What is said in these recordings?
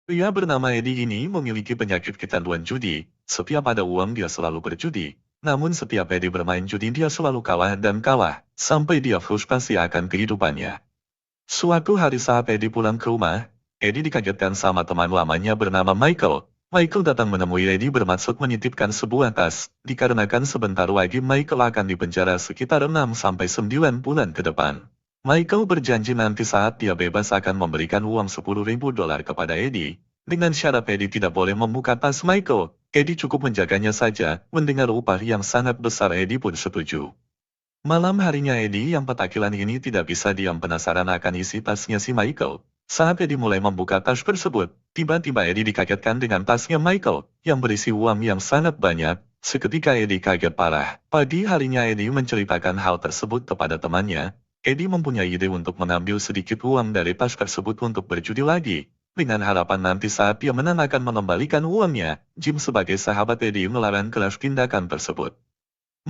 Pria bernama Eddie ini memiliki penyakit kecanduan judi. Setiap ada uang dia selalu berjudi. Namun setiap Eddie bermain judi dia selalu kalah dan kalah, sampai dia frustasi akan kehidupannya. Suatu hari saat Eddie pulang ke rumah, Eddie dikagetkan sama teman lamanya bernama Michael. Michael datang menemui Eddie bermaksud menitipkan sebuah tas, dikarenakan sebentar lagi Michael akan dipenjara sekitar 6-9 bulan ke depan. Michael berjanji nanti saat dia bebas akan memberikan uang $10.000 kepada Eddie. Dengan syarat Eddie tidak boleh membuka tas Michael, Eddie cukup menjaganya saja. Mendengar upah yang sangat besar Eddie pun setuju. Malam harinya Eddie yang petakilan ini tidak bisa diam penasaran akan isi tasnya si Michael. Saat Eddie mulai membuka tas tersebut, tiba-tiba Eddie dikagetkan dengan tasnya Michael, yang berisi uang yang sangat banyak. Seketika Eddie kaget parah. Pagi harinya Eddie menceritakan hal tersebut kepada temannya. Eddie mempunyai ide untuk mengambil sedikit uang dari tas tersebut untuk berjudi lagi. Dengan harapan nanti saat dia menang akan mengembalikan uangnya, Jim sebagai sahabat Eddie melarang keras tindakan tersebut.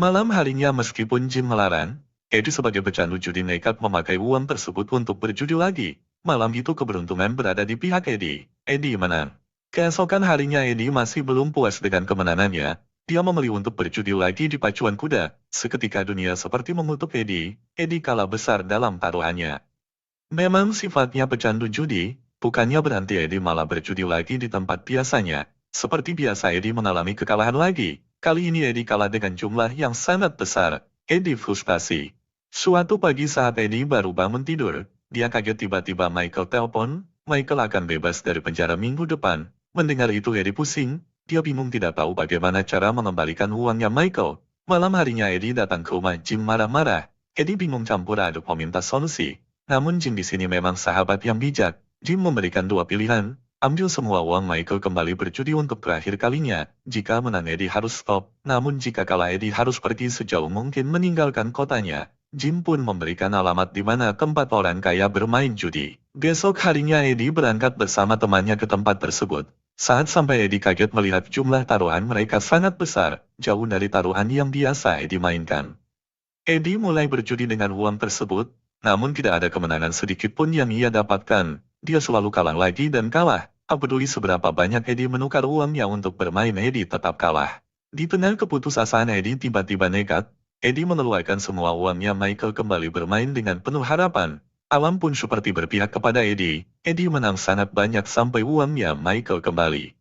Malam harinya meskipun Jim melarang, Eddie sebagai pecandu judi nekat memakai uang tersebut untuk berjudi lagi. Malam itu keberuntungan berada di pihak Eddie. Eddie menang. Keesokan harinya Eddie masih belum puas dengan kemenangannya. Dia memilih untuk berjudi lagi di pacuan kuda. Seketika dunia seperti mengutuk Eddie. Eddie kalah besar dalam taruhannya. Memang sifatnya pecandu judi, bukannya berhenti Eddie malah berjudi lagi di tempat biasanya. Seperti biasa Eddie mengalami kekalahan lagi. Kali ini Eddie kalah dengan jumlah yang sangat besar. Eddie frustasi. Suatu pagi saat Eddie baru bangun tidur, dia kaget tiba-tiba Michael telepon. Michael akan bebas dari penjara minggu depan. Mendengar itu Eddie pusing. Dia bingung tidak tahu bagaimana cara mengembalikan uangnya Michael. Malam harinya Eddie datang ke rumah Jim marah-marah. Eddie bingung campur aduk meminta solusi. Namun Jim di sini memang sahabat yang bijak. Jim memberikan dua pilihan. Ambil semua uang Michael kembali berjudi untuk terakhir kalinya. Jika menang Eddie harus stop. Namun jika kalah Eddie harus pergi sejauh mungkin meninggalkan kotanya. Jim pun memberikan alamat di mana tempat orang kaya bermain judi. Besok harinya Eddie berangkat bersama temannya ke tempat tersebut. Saat sampai Eddie kaget melihat jumlah taruhan mereka sangat besar. Jauh dari taruhan yang biasa Eddie mainkan. Eddie mulai berjudi dengan uang tersebut. Namun tidak ada kemenangan sedikit pun yang ia dapatkan. Dia selalu kalah lagi dan kalah. Tak peduli seberapa banyak Eddie menukar uangnya untuk bermain, Eddie tetap kalah. Di tengah keputusasaan Eddie tiba-tiba nekat. Eddie mengeluarkan semua uangnya Michael kembali bermain dengan penuh harapan. Alam pun seperti berpihak kepada Eddie. Eddie menang sangat banyak sampai uangnya Michael kembali.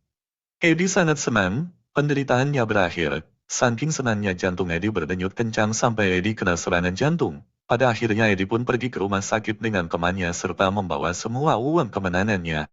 Eddie sangat senang. Penderitaannya berakhir. Saking senangnya jantung Eddie berdenyut kencang sampai Eddie kena serangan jantung. Pada akhirnya Eddie pun pergi ke rumah sakit dengan temannya serta membawa semua uang kemenangannya.